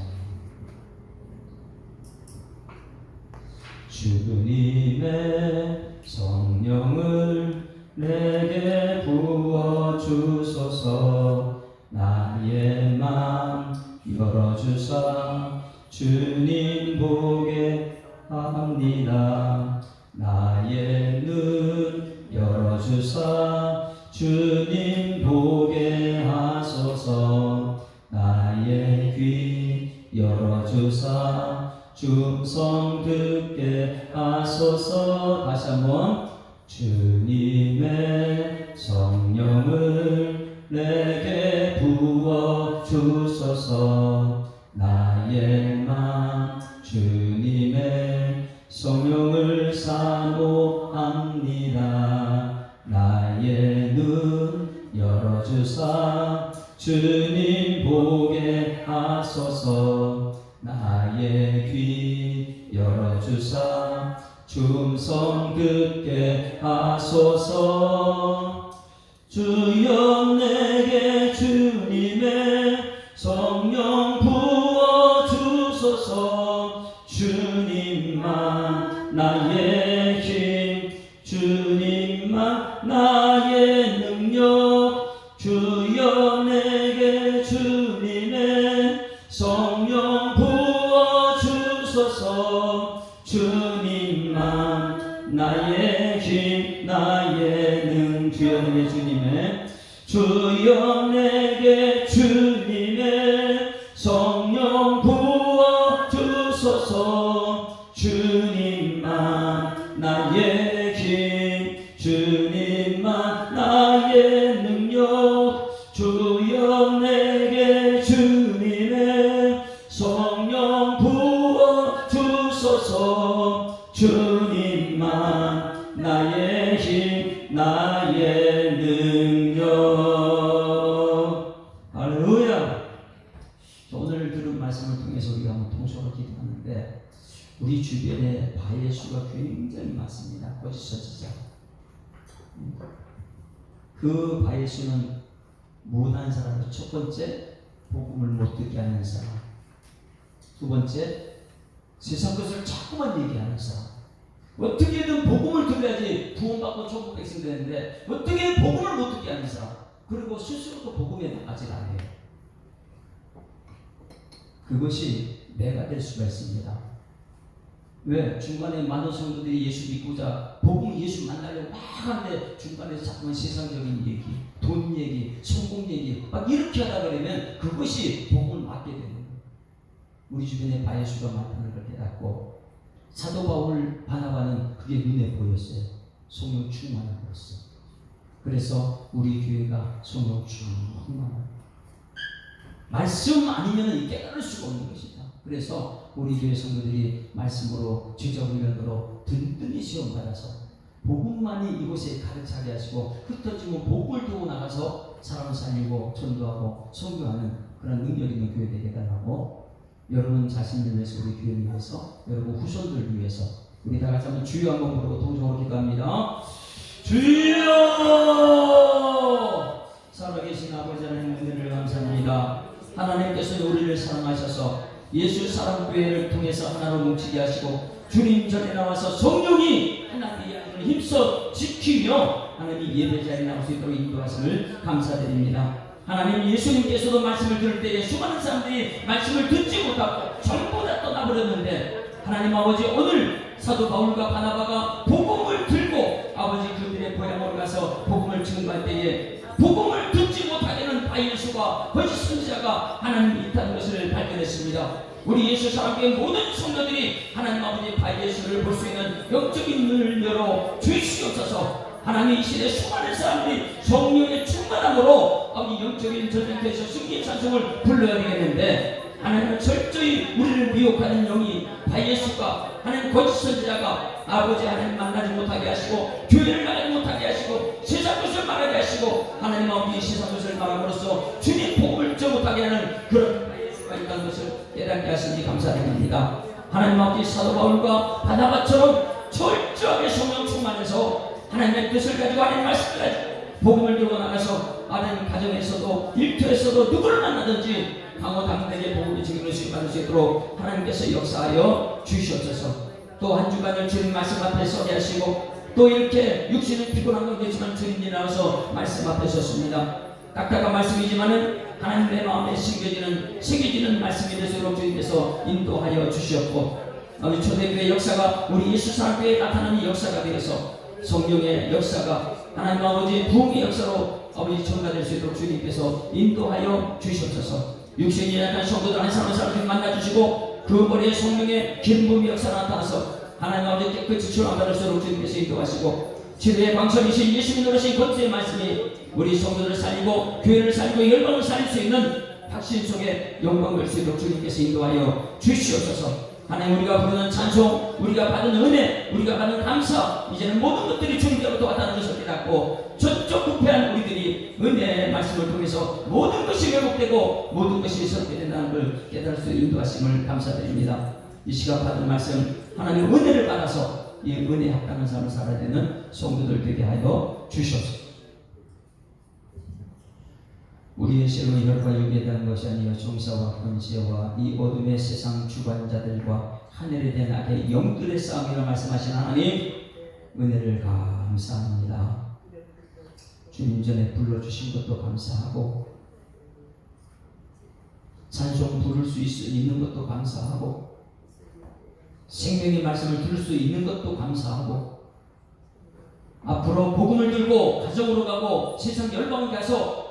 주님의 성령을 내게 부어 주소서. 나의 마음 열어주사 주님 보게 합니다. 나의 눈 열어주사 주님 보게 하소서. 나의 귀 열어주사 주음성 듣게 하소서. 다시 한번. 주님의 성령을 내게 부어 주소서. 나의 마음 주님의 성령을 사모합니다. 나의 눈 열어주사 주님 보게 하소서. 나의 귀 열어주사 주음성 듣게 하소서. 주여 내게 주님의 성령 부어 주소서. 주님만 나의 힘 나의 능력 주여 내게 주님의 성령 부어주소서. 주님만 나의 힘 나의 능 주여 내게 주여 내게 주님의 성령 부어주소서. 주님만 나의 힘 주님만 나의 능력 주여 내게 주님의 성령 부어주소서. 주님만 나의 힘 나의 능력. 할렐루야. 오늘 들은 말씀을 통해서 우리가 한번 통속으로 기도하는데 우리 주변에 바예수가 굉장히 많습니다. 거짓 선지자. 그 바예수는 무난 사람으로, 첫 번째 복음을 못 듣게 하는 사람, 두 번째 세상 것을 자꾸만 얘기하는 사람. 어떻게든 복음을 들어야지 구원받고 천국 백성 되는데 어떻게 복음을 못 듣게 하는 사람, 그리고 스스로도 복음에 나가지 않아요. 그것이 내가 될 수가 있습니다. 왜? 중간에 많은 성도들이 예수 믿고자 복음 예수 만나려고 막 하는데 중간에 자꾸만 세상적인 얘기, 돈 얘기, 성공 얘기 막 이렇게 하다 그러면 그것이 복음을 맞게 되는 거예요. 우리 주변에 바예수가 많다는 걸 깨닫고 사도 바울 바나바는 그게 눈에 보였어요. 성령 충만한 거였어. 그래서 우리 교회가 성령 충만한 말씀 아니면 깨달을 수가 없는 것이다. 그래서 우리 교회 성도들이 말씀으로 제자 훈련으로 든든히 시험받아서 복음만이 이곳에 가득 차게 하시고 흩어지면 복음을 두고 나가서 사람을 살리고 전도하고 선교하는 그런 능력 있는 교회 되게 달라고, 여러분 자신을 위해서, 우리 교회를 위해서, 여러분 후손들 위해서 우리 다 같이 한번 주여 한번 부르고 동정으로 기도합니다. 주여! 살아계신 아버지 하나님 은혜를 감사합니다. 하나님께서 우리를 사랑하셔서 예수 사랑교회를 통해서 하나로 뭉치게 하시고 주님 전에 나와서 성령이 하나님의 양을 힘써 지키며 하나님 예배자에 나올 수 있도록 인도하심을 감사드립니다. 하나님, 예수님께서도 말씀을 들을 때에 수많은 사람들이 말씀을 듣지 못하고 전부 다 떠나버렸는데 하나님 아버지, 오늘 사도 바울과 바나바가 복음을 들고 아버지 그들의 고향으로 가서 복음을 증거할 때에 복음을 듣지 못하게는 바예수가 거짓 선지자가 하나님이 있다는 것을 발견했습니다. 우리 예수 사랑교회 모든 성도들이 하나님 아버지 바예수를 볼 수 있는 영적인 눈을 열어 주시옵소서. 하나님, 이 시대 수많은 사람들이 성령의 충만함으로 아버지 영적인 전쟁터에서 승리의 찬송을 불러야 되겠는데 하나님은 철저히 우리를 미혹하는 영이 바예수가 하나님 거짓 선지자가 아버지 하나님 만나지 못하게 하시고 교회를 나가지 못하게 하시고 세상 것을 말하게 하시고 하나님 아버지 세상 것을 말함으로써 주님 복음을 저 못하게 하는 그런 바예수가 있다는 것을 깨닫게 하시니 감사드립니다. 하나님 아버지, 사도 바울과 바나바처럼 철저하게 성령 충만해서 하나님의 뜻을 가지고 하나님 말씀을 가지고 복음을 들고 나가서 하나님 가정에서도 일터에서도 누구를 만나든지 강호당대에 복음의 책임을 수행받을 수 있도록 하나님께서 역사하여 주시옵소서. 또 한 주간을 주님 말씀 앞에 서게 하시고 또 이렇게 육신은 피곤한 건겠지만 주님이 나와서 말씀 앞에 섰습니다. 딱딱한 말씀이지만은 하나님의 마음에 새겨지는 말씀이 되도록 주님께서 인도하여 주시옵고 아버지 초대교회 역사가 우리 예수 사랑교회에 나타나는 역사가 되어서 성령의 역사가 하나님 아버지 부흥의 역사로 아버지 전가될 수 있도록 주님께서 인도하여 주시옵소서. 육신이 약한 성도들 한 사람 한 사람씩 만나주시고 그 머리에 성령의 기름부음의 역사가 나타나서 하나님 아버지 깨끗이 출항받을 수 있도록 주님께서 인도하시고 치료의 방석이신 예수님 노릇인 권세의 말씀이 우리 성도들을 살리고 교회를 살리고 열방을 살릴 수 있는 확신 속에 영광을 수 있도록 주님께서 인도하여 주시옵소서. 하나님, 우리가 부르는 찬송, 우리가 받은 은혜, 우리가 받는 감사, 이제는 모든 것들이 주님께로부터 왔다는 것을 깨닫고 전적 부패한 우리들이 은혜의 말씀을 통해서 모든 것이 회복되고 모든 것이 선택된다는 걸 깨달을 수 있는 인도하심을 감사드립니다. 이 시간 받은 말씀 하나님 은혜를 받아서 이 은혜에 합당한 삶을 살아야 되는 성도들 되게 하여 주시옵소서. 우리의 새로운 혈과 육에 대한 것이 아니여 종사와 권세와 이 어둠의 세상 주관자들과 하늘에 대한 악의 영들의 싸움이라 말씀하신 하나님, 은혜를 감사합니다. 주님 전에 불러주신 것도 감사하고 찬송 부를 수 있는 것도 감사하고 생명의 말씀을 들을 수 있는 것도 감사하고 앞으로 복음을 들고 가정으로 가고 세상 열방에 가서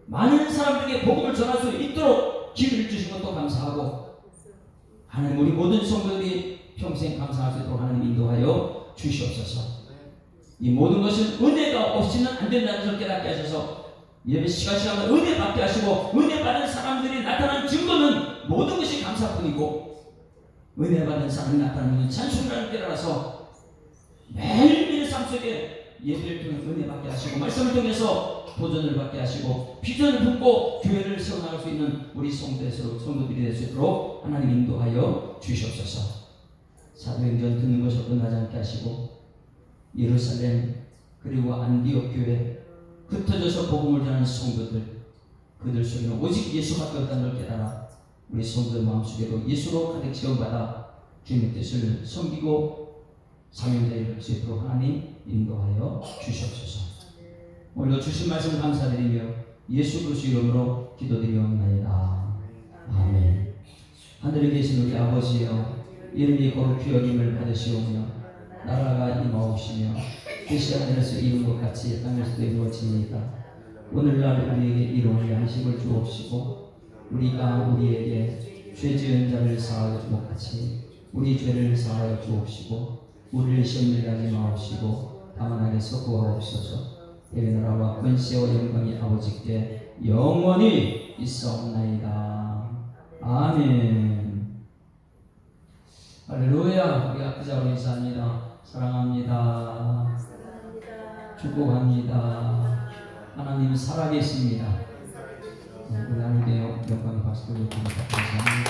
많은 사람들에게 복음을 전할 수 있도록 기회를 주신 것도 감사하고 하나님 우리 모든 성도들이 평생 감사할 수 있도록 하나님 인도하여 주시옵소서. 이 모든 것은 은혜가 없이는 안 된다는 것을 깨닫게 하셔서 예배 시간마다 은혜 받게 하시고 은혜 받은 사람들이 나타난 증거는 모든 것이 감사뿐이고 은혜 받은 사람이 나타나는 찬송이라는 깨달아서 매일매일 삶 속에 예배를 통해 은혜 받게 하시고 말씀을 통해서 도전을 받게 하시고 비전을 품고 교회를 세워나갈 수 있는 우리 성도들이 될 수 있도록 하나님 인도하여 주시옵소서. 사도행전 듣는 것을 끝나지 않게 하시고 예루살렘 그리고 안디옥 교회 흩어져서 복음을 전하는 성도들 그들 속에는 오직 예수밖에 없다는 걸 깨달아 우리 성도들 마음속에도 예수로 가득 채워받아 주님의 뜻을 섬기고 사명자를 이룰 수 있도록 하나님 인도하여 주시옵소서. 오늘도 주신 말씀 감사드리며 예수 그리스도 이름으로 기도드리옵나이다. 아멘. 하늘에 계신 우리 아버지여 이름이 거룩히 여김을 받으시오며 나라가 임하옵시며 뜻이 하늘에서 이룬 것 같이 땅에서도 이루어지니이다. 오늘날 우리에게 일용할 양식을 주옵시고 우리가 우리에게 죄 지은 자를 사하여 준 것 같이 우리 죄를 사하여 주옵시고 우리를 시험에 하지 마옵시고 다만 악에서 구하옵소서. 대의 나라와 권세와 영광이 아버지께 영원히 있사옵나이다. 아멘. 할렐루야. 우리 앞자로 인사합니다. 사랑합니다. 축복합니다. 하나님 살아계십니다. 우리 하나님께 영광의 박수를 드립니다. 감사합니다.